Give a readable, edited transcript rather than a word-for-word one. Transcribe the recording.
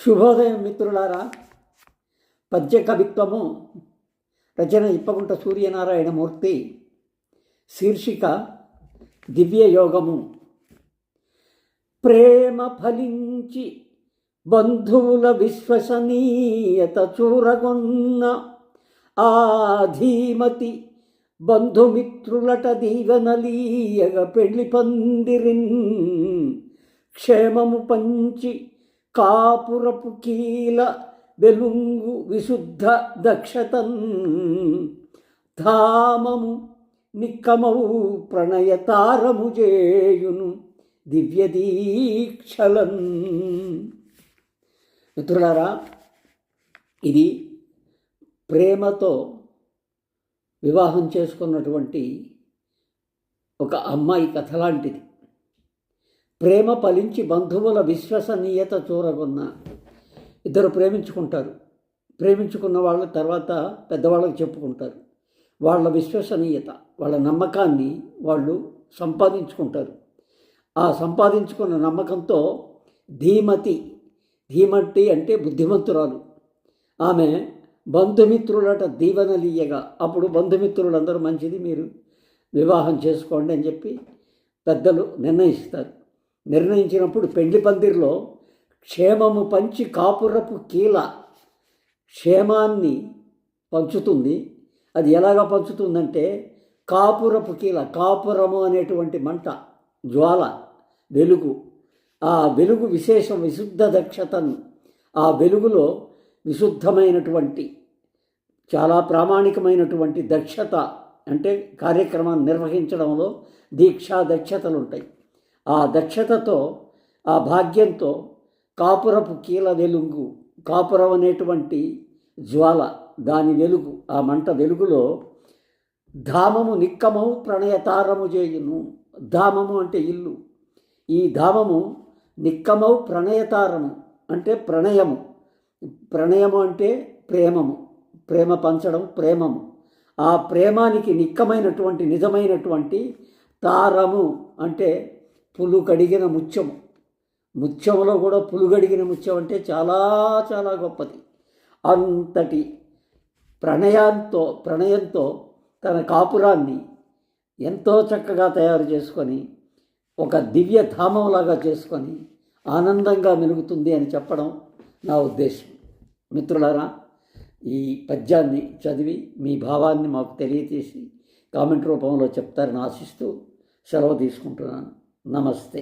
శుభోదయం మిత్రులారా. పద్య కవిత్వము రచన ఇప్పగుంట సూర్యనారాయణమూర్తి. శీర్షిక దివ్యయోగము. ప్రేమ ఫలించి బంధువుల విశ్వసనీయత చూరగొన్న ఆ ధీమతి బంధుమిత్రులట దీవెనలీయగ పెళ్లి పందిరిన్ క్షేమము పంచి కాపురపు కీల వెలుంగు విశుద్ధ దక్షతన్ ధామము నిక్కమవు ప్రణయతారము చేయును దివ్య దీక్షలన్. మిత్రులారా, ఇది ప్రేమతో వివాహం చేసుకున్నటువంటి ఒక అమ్మాయి కథ లాంటిది. ప్రేమ ఫలించి బంధువుల విశ్వసనీయత చూరగొన్న ఇద్దరు ప్రేమించుకుంటారు. ప్రేమించుకున్న వాళ్ళ తర్వాత పెద్దవాళ్ళకి చెప్పుకుంటారు. వాళ్ళ విశ్వసనీయత, వాళ్ళ నమ్మకాన్ని వాళ్ళు సంపాదించుకుంటారు. ఆ సంపాదించుకున్న నమ్మకంతో ధీమతి అంటే బుద్ధిమంతురాలు ఆమె బంధుమిత్రులట దీవెనలీయగా, అప్పుడు బంధుమిత్రులందరూ మంచిది, మీరు వివాహం చేసుకోండి అని చెప్పి పెద్దలు నిర్ణయిస్తారు. నిర్ణయించినప్పుడు పెళ్లి పందిరిలో క్షేమము పంచి కాపురపు కీల క్షేమాన్ని పంచుతుంది. అది ఎలాగా పంచుతుందంటే, కాపురపు కీల, కాపురము అనేటువంటి మంట, జ్వాల, వెలుగు, ఆ వెలుగు విశేషం విశుద్ధ దక్షతను, ఆ వెలుగులో విశుద్ధమైనటువంటి చాలా ప్రామాణికమైనటువంటి దక్షత, అంటే కార్యక్రమాన్ని నిర్వహించడంలో దీక్షా దక్షతలు ఉంటాయి. ఆ దక్షతతో, ఆ భాగ్యంతో కాపురపు కీల వెలుగు, కాపురం అనేటువంటి జ్వాల, దాని వెలుగు, ఆ మంట వెలుగులో ధామము నిక్కమవు ప్రణయతారము చేయును. ధామము అంటే ఇల్లు, ఈ ధామము నిక్కమవు ప్రణయతారము అంటే ప్రణయము. ప్రణయము అంటే ప్రేమము, ప్రేమ పంచడం, ప్రేమము. ఆ ప్రేమానికి నిక్కమైనటువంటి నిజమైనటువంటి తారము అంటే పులుగడిగిన ముత్యము. ముత్యములో కూడా పులుగడిగిన ముత్యం అంటే చాలా చాలా గొప్పది. అంతటి ప్రణయంతో తన కాపురాన్ని ఎంతో చక్కగా తయారు చేసుకొని ఒక దివ్య ధామంలాగా చేసుకొని ఆనందంగా మెలుగుతుంది అని చెప్పడం నా ఉద్దేశం. మిత్రులారా, ఈ పద్యాన్ని చదివి మీ భావాన్ని మాకు తెలియజేసి కామెంట్ రూపంలో చెప్తారని ఆశిస్తూ సెలవు తీసుకుంటున్నాను. నమస్తే.